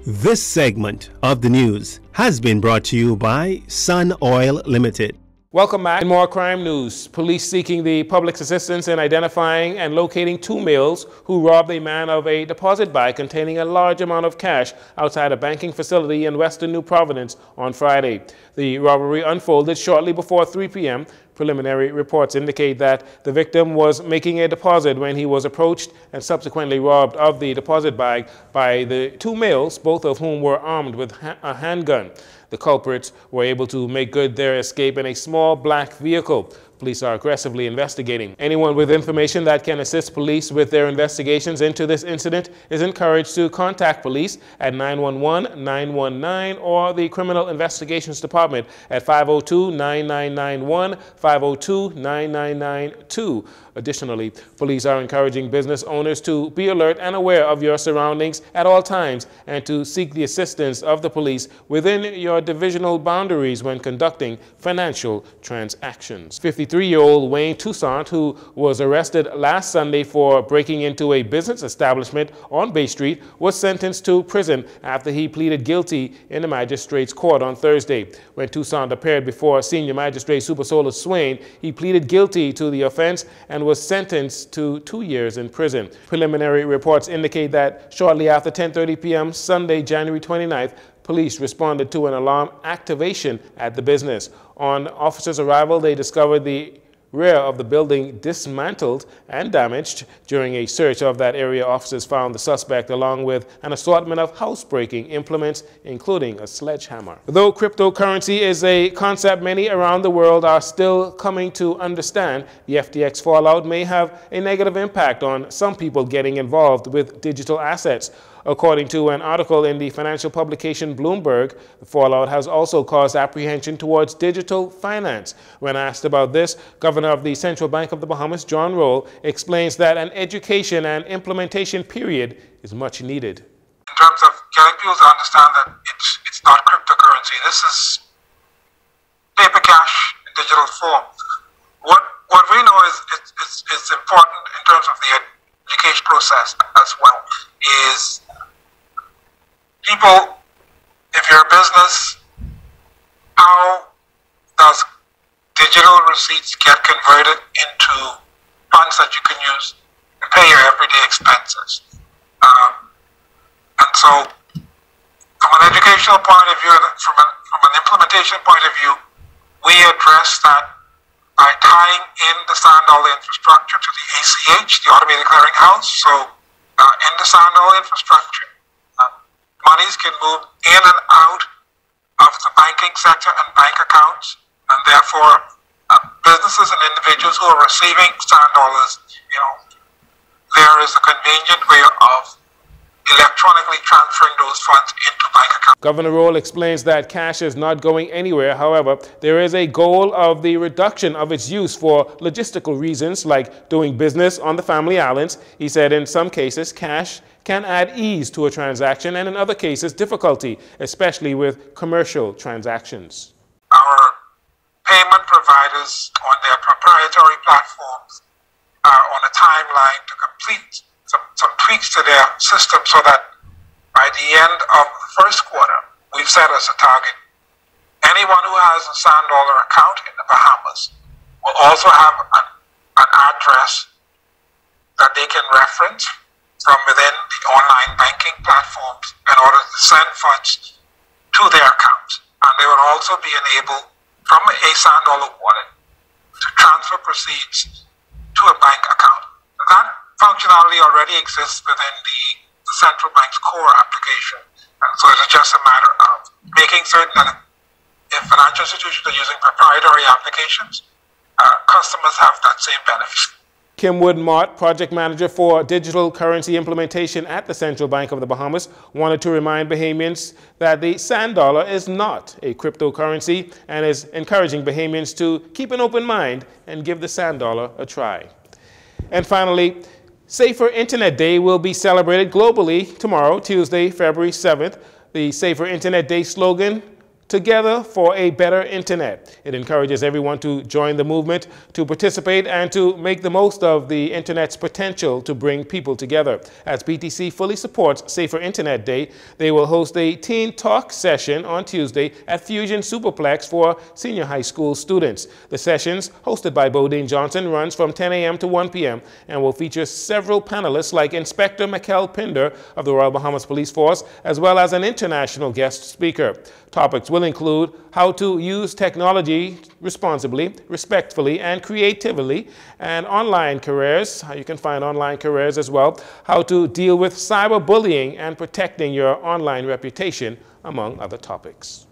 This segment of the news has been brought to you by Sun Oil Limited. Welcome back. In more crime news, police seeking the public's assistance in identifying and locating two males who robbed a man of a deposit bag containing a large amount of cash outside a banking facility in western New Providence on Friday. The robbery unfolded shortly before 3 p.m. Preliminary reports indicate that the victim was making a deposit when he was approached and subsequently robbed of the deposit bag by the two males, both of whom were armed with a handgun. The culprits were able to make good their escape in a small black vehicle. Police are aggressively investigating. Anyone with information that can assist police with their investigations into this incident is encouraged to contact police at 911-919 or the Criminal Investigations Department at 502-9991, 502-9992. Additionally, police are encouraging business owners to be alert and aware of your surroundings at all times and to seek the assistance of the police within your divisional boundaries when conducting financial transactions. 53-year-old Wayne Toussaint, who was arrested last Sunday for breaking into a business establishment on Bay Street, was sentenced to prison after he pleaded guilty in the magistrate's court on Thursday. When Toussaint appeared before Senior Magistrate Supersola Swain, he pleaded guilty to the offense and was sentenced to 2 years in prison. Preliminary reports indicate that shortly after 10:30 p.m. Sunday, January 29th, police responded to an alarm activation at the business. On officers' arrival, they discovered the rear of the building dismantled and damaged. During a search of that area, officers found the suspect along with an assortment of housebreaking implements, including a sledgehammer. Though cryptocurrency is a concept many around the world are still coming to understand, the FTX fallout may have a negative impact on some people getting involved with digital assets. According to an article in the financial publication Bloomberg, the fallout has also caused apprehension towards digital finance. When asked about this, Governor of the Central Bank of the Bahamas, John Roll, explains that an education and implementation period is much needed. In terms of getting people to understand that it's not cryptocurrency, this is paper cash in digital form. What we know is it's important in terms of the education process as well, is people, if you're a business, how does digital receipts get converted into funds that you can use to pay your everyday expenses? And so, from an educational point of view, from an implementation point of view, we address that by tying in the Sandal infrastructure to the ACH, the Automated Clearing House. So, in the Sandal infrastructure, monies can move in and out of the banking sector and bank accounts, and therefore businesses and individuals who are receiving sand dollars, there is a convenient way of electronically transferring those funds into bank accounts. Governor Roll explains that cash is not going anywhere. However, there is a goal of the reduction of its use for logistical reasons like doing business on the family islands. He said in some cases, cash can add ease to a transaction and in other cases, difficulty, especially with commercial transactions. Our payment providers on their proprietary platforms are on a timeline to complete some tweaks to their system so that by the end of the first quarter, we've set as a target, anyone who has a sand dollar account in the Bahamas will also have an address that they can reference from within the online banking platforms in order to send funds to their accounts. And they will also be enabled from a sand dollar wallet to transfer proceeds to a bank account. That functionality already exists within the central bank's core application. And so it's just a matter of making certain that if financial institutions are using proprietary applications, customers have that same benefit. Kim Wood-Mott, project manager for digital currency implementation at the Central Bank of the Bahamas, wanted to remind Bahamians that the sand dollar is not a cryptocurrency and is encouraging Bahamians to keep an open mind and give the sand dollar a try. And finally, Safer Internet Day will be celebrated globally tomorrow, Tuesday, February 7th. The Safer Internet Day slogan, Together for a Better Internet. It encourages everyone to join the movement, to participate, and to make the most of the Internet's potential to bring people together. As BTC fully supports Safer Internet Day, they will host a Teen Talk session on Tuesday at Fusion Superplex for senior high school students. The sessions, hosted by Bodine Johnson, runs from 10 a.m. to 1 p.m. and will feature several panelists like Inspector Mikkel Pinder of the Royal Bahamas Police Force, as well as an international guest speaker. Topics will include how to use technology responsibly, respectfully, and creatively, and online careers, how you can find online careers as well, how to deal with cyberbullying and protecting your online reputation, among other topics.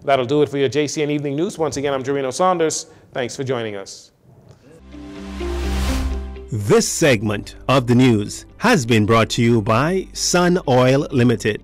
That'll do it for your JCN Evening News. Once again, I'm Jarino Saunders. Thanks for joining us. This segment of the news has been brought to you by Sun Oil Limited.